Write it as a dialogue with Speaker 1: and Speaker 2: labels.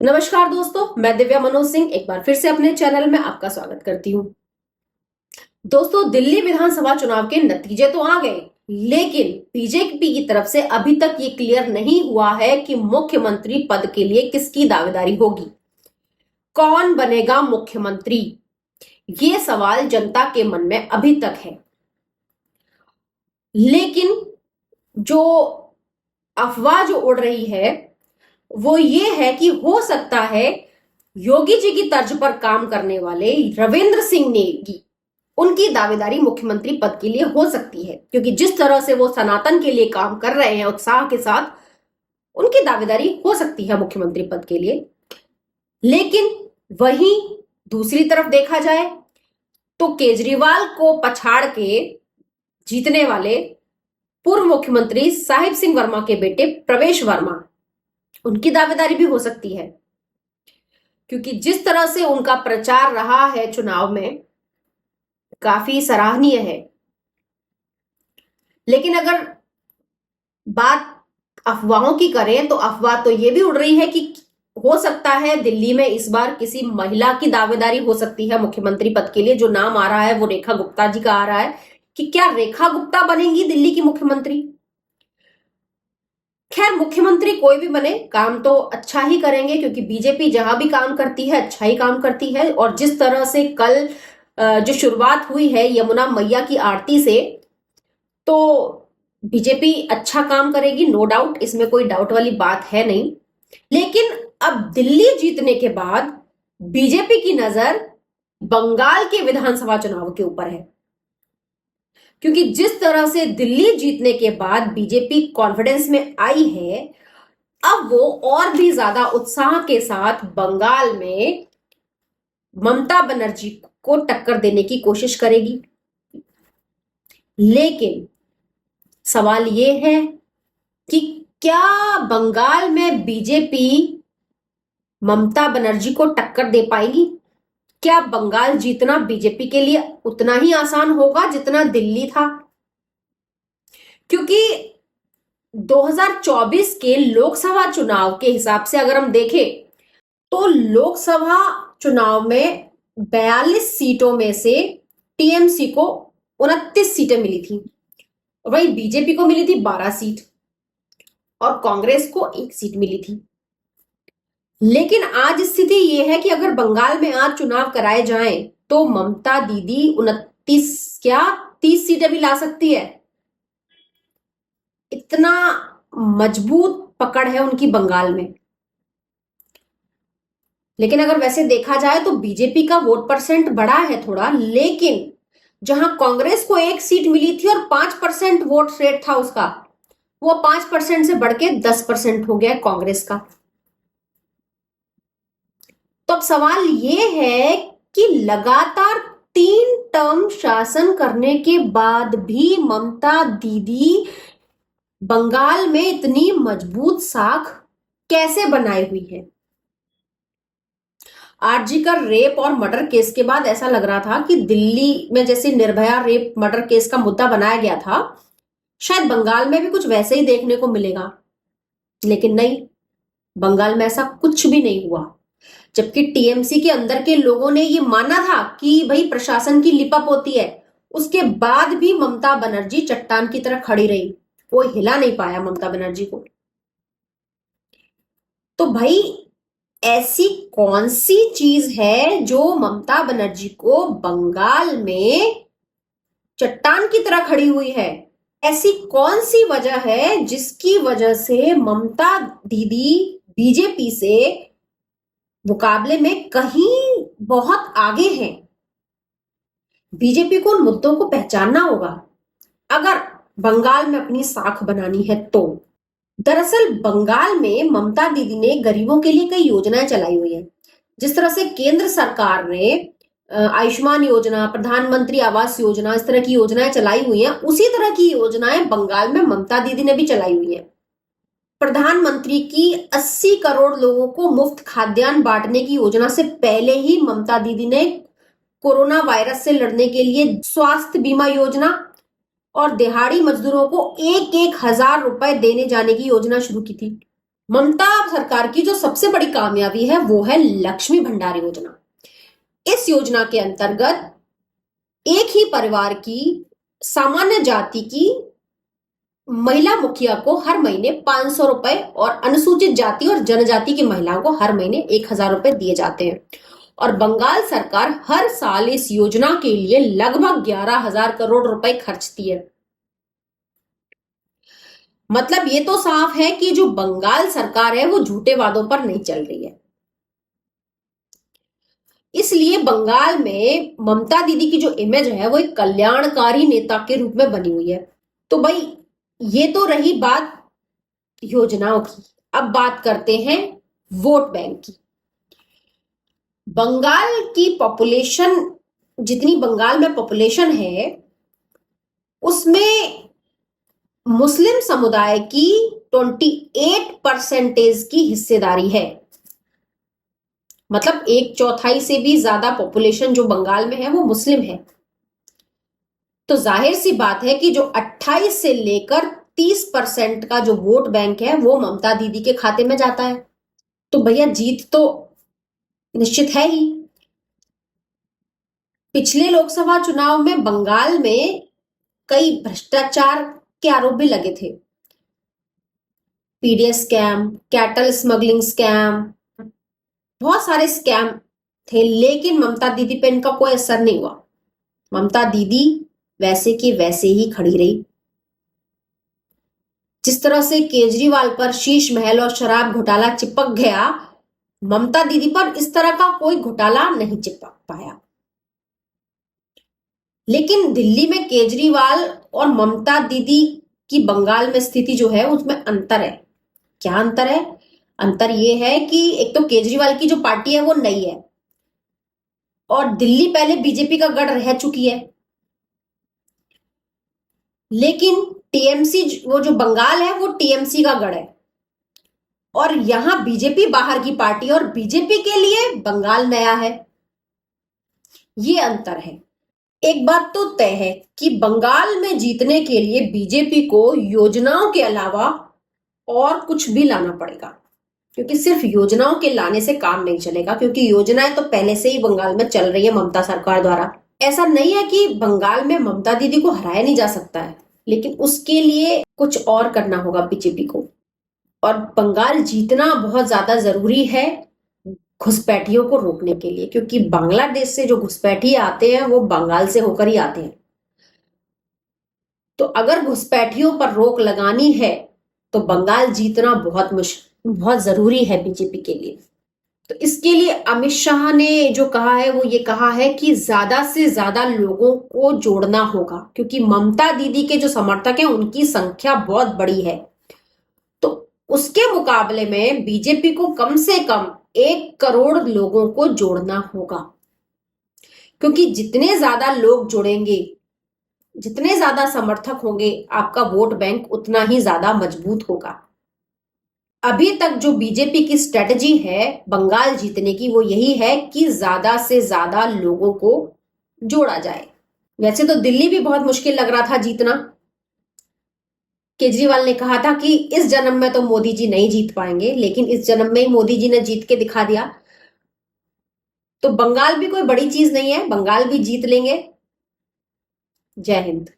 Speaker 1: नमस्कार दोस्तों, मैं दिव्या मनोज सिंह एक बार फिर से अपने चैनल में आपका स्वागत करती हूँ। दोस्तों, दिल्ली विधानसभा चुनाव के नतीजे तो आ गए, लेकिन बीजेपी की तरफ से अभी तक ये क्लियर नहीं हुआ है कि मुख्यमंत्री पद के लिए किसकी दावेदारी होगी, कौन बनेगा मुख्यमंत्री। ये सवाल जनता के मन में अभी तक है। लेकिन जो अफवाह जो उड़ रही है वो ये है कि हो सकता है योगी जी की तर्ज पर काम करने वाले रविंद्र सिंह नेगी, उनकी दावेदारी मुख्यमंत्री पद के लिए हो सकती है, क्योंकि जिस तरह से वो सनातन के लिए काम कर रहे हैं उत्साह के साथ, उनकी दावेदारी हो सकती है मुख्यमंत्री पद के लिए। लेकिन वहीं दूसरी तरफ देखा जाए तो केजरीवाल को पछाड़ के जीतने वाले पूर्व मुख्यमंत्री साहिब सिंह वर्मा के बेटे प्रवेश वर्मा, उनकी दावेदारी भी हो सकती है, क्योंकि जिस तरह से उनका प्रचार रहा है चुनाव में काफी सराहनीय है। लेकिन अगर बात अफवाहों की करें तो अफवाह तो ये भी उड़ रही है कि हो सकता है दिल्ली में इस बार किसी महिला की दावेदारी हो सकती है मुख्यमंत्री पद के लिए। जो नाम आ रहा है वो रेखा गुप्ता जी का आ रहा है कि क्या रेखा गुप्ता बनेंगी दिल्ली की मुख्यमंत्री। खैर, मुख्यमंत्री कोई भी बने, काम तो अच्छा ही करेंगे, क्योंकि बीजेपी जहां भी काम करती है अच्छा ही काम करती है। और जिस तरह से कल जो शुरुआत हुई है यमुना मैया की आरती से, तो बीजेपी अच्छा काम करेगी, नो डाउट, इसमें कोई डाउट वाली बात है नहीं। लेकिन अब दिल्ली जीतने के बाद बीजेपी की नजर बंगाल के विधानसभा चुनाव के ऊपर है, क्योंकि जिस तरह से दिल्ली जीतने के बाद बीजेपी कॉन्फिडेंस में आई है, अब वो और भी ज्यादा उत्साह के साथ बंगाल में ममता बनर्जी को टक्कर देने की कोशिश करेगी। लेकिन सवाल ये है कि क्या बंगाल में बीजेपी ममता बनर्जी को टक्कर दे पाएगी? क्या बंगाल जीतना बीजेपी के लिए उतना ही आसान होगा जितना दिल्ली था? क्योंकि 2024 के लोकसभा चुनाव के हिसाब से अगर हम देखें तो लोकसभा चुनाव में 42 सीटों में से टीएमसी को 29 सीटें मिली थी, वही बीजेपी को मिली थी 12 सीट और कांग्रेस को 1 सीट मिली थी। लेकिन आज स्थिति यह है कि अगर बंगाल में आज चुनाव कराए जाएं तो ममता दीदी 29 क्या 30 सीटें भी ला सकती है। इतना मजबूत पकड़ है उनकी बंगाल में। लेकिन अगर वैसे देखा जाए तो बीजेपी का वोट परसेंट बढ़ा है थोड़ा, लेकिन जहां कांग्रेस को 1 सीट मिली थी और 5% वोट रेट था उसका, वो 5% से बढ़ के 10% हो गया कांग्रेस का। तो अब सवाल ये है कि लगातार 3 टर्म शासन करने के बाद भी ममता दीदी बंगाल में इतनी मजबूत साख कैसे बनाई हुई है। आरजी का रेप और मर्डर केस के बाद ऐसा लग रहा था कि दिल्ली में जैसे निर्भया रेप मर्डर केस का मुद्दा बनाया गया था, शायद बंगाल में भी कुछ वैसे ही देखने को मिलेगा। लेकिन नहीं, बंगाल में ऐसा कुछ भी नहीं हुआ। जबकि टीएमसी के अंदर के लोगों ने ये माना था कि भाई प्रशासन की लिपअप होती है, उसके बाद भी ममता बनर्जी चट्टान की तरह खड़ी रही, कोई हिला नहीं पाया ममता बनर्जी को। तो भाई ऐसी कौन सी चीज है जो ममता बनर्जी को बंगाल में चट्टान की तरह खड़ी हुई है? ऐसी कौन सी वजह है जिसकी वजह से ममता दीदी बीजेपी से मुकाबले में कहीं बहुत आगे हैं? बीजेपी को उन मुद्दों को पहचानना होगा अगर बंगाल में अपनी साख बनानी है तो। दरअसल बंगाल में ममता दीदी ने गरीबों के लिए कई योजनाएं चलाई हुई हैं। जिस तरह से केंद्र सरकार ने आयुष्मान योजना, प्रधानमंत्री आवास योजना, इस तरह की योजनाएं चलाई हुई हैं, उसी तरह की योजनाएं बंगाल में ममता दीदी ने भी चलाई हुई हैं। प्रधानमंत्री की 80 करोड़ लोगों को मुफ्त खाद्यान्न बांटने की योजना से पहले ही ममता दीदी ने कोरोना वायरस से लड़ने के लिए स्वास्थ्य बीमा योजना और दिहाड़ी मजदूरों को 1-1 हजार रुपए देने जाने की योजना शुरू की थी। ममता सरकार की जो सबसे बड़ी कामयाबी है वो है लक्ष्मी भंडार योजना। इस योजना के अंतर्गत एक ही परिवार की सामान्य जाति की महिला मुखिया को हर महीने 500 रुपए और अनुसूचित जाति और जनजाति की महिलाओं को हर महीने 1000 रुपए दिए जाते हैं। और बंगाल सरकार हर साल इस योजना के लिए लगभग 11,000 करोड़ रुपए खर्चती है। मतलब ये तो साफ है कि जो बंगाल सरकार है वो झूठे वादों पर नहीं चल रही है। इसलिए बंगाल में ममता दीदी की जो इमेज है वो एक कल्याणकारी नेता के रूप में बनी हुई है। तो भाई ये तो रही बात योजनाओं की। अब बात करते हैं वोट बैंक की। बंगाल की पॉपुलेशन, जितनी बंगाल में पॉपुलेशन है उसमें मुस्लिम समुदाय की 28% की हिस्सेदारी है। मतलब 1/4 से भी ज्यादा पॉपुलेशन जो बंगाल में है वो मुस्लिम है। तो जाहिर सी बात है कि जो 28 से लेकर 30% का जो वोट बैंक है वो ममता दीदी के खाते में जाता है। तो भैया जीत तो निश्चित है ही। पिछले लोकसभा चुनाव में बंगाल में कई भ्रष्टाचार के आरोप भी लगे थे। PDS scam, cattle smuggling scam, बहुत सारे स्कैम थे, लेकिन ममता दीदी पे इनका कोई असर नहीं हुआ। ममता दीदी वैसे की वैसे ही खड़ी रही। जिस तरह से केजरीवाल पर शीश महल और शराब घोटाला चिपक गया, ममता दीदी पर इस तरह का कोई घोटाला नहीं चिपक पाया। लेकिन दिल्ली में केजरीवाल और ममता दीदी की बंगाल में स्थिति जो है उसमें अंतर है। क्या अंतर है? अंतर यह है कि एक तो केजरीवाल की जो पार्टी है वो नई है और दिल्ली पहले बीजेपी का गढ़ रह चुकी है। लेकिन टीएमसी, वो जो बंगाल है वो टीएमसी का गढ़ है और यहां बीजेपी बाहर की पार्टी और बीजेपी के लिए बंगाल नया है। ये अंतर है। एक बात तो तय है कि बंगाल में जीतने के लिए बीजेपी को योजनाओं के अलावा और कुछ भी लाना पड़ेगा, क्योंकि सिर्फ योजनाओं के लाने से काम नहीं चलेगा, क्योंकि योजनाएं तो पहले से ही बंगाल में चल रही है ममता सरकार द्वारा। ऐसा नहीं है कि बंगाल में ममता दीदी को हराया नहीं जा सकता है, लेकिन उसके लिए कुछ और करना होगा बीजेपी को। और बंगाल जीतना बहुत ज्यादा जरूरी है घुसपैठियों को रोकने के लिए, क्योंकि बांग्लादेश से जो घुसपैठी आते हैं वो बंगाल से होकर ही आते हैं। तो अगर घुसपैठियों पर रोक लगानी है तो बंगाल जीतना बहुत जरूरी है बीजेपी के लिए। तो इसके लिए अमित शाह ने जो कहा है वो ये कहा है कि ज्यादा से ज्यादा लोगों को जोड़ना होगा, क्योंकि ममता दीदी के जो समर्थक हैं उनकी संख्या बहुत बड़ी है। तो उसके मुकाबले में बीजेपी को कम से कम 1 करोड़ लोगों को जोड़ना होगा, क्योंकि जितने ज्यादा लोग जुड़ेंगे, जितने ज्यादा समर्थक होंगे, आपका वोट बैंक उतना ही ज्यादा मजबूत होगा। अभी तक जो बीजेपी की स्ट्रेटजी है बंगाल जीतने की वो यही है कि ज्यादा से ज्यादा लोगों को जोड़ा जाए। वैसे तो दिल्ली भी बहुत मुश्किल लग रहा था जीतना। केजरीवाल ने कहा था कि इस जन्म में तो मोदी जी नहीं जीत पाएंगे, लेकिन इस जन्म में ही मोदी जी ने जीत के दिखा दिया। तो बंगाल भी कोई बड़ी चीज नहीं है, बंगाल भी जीत लेंगे। जय हिंद।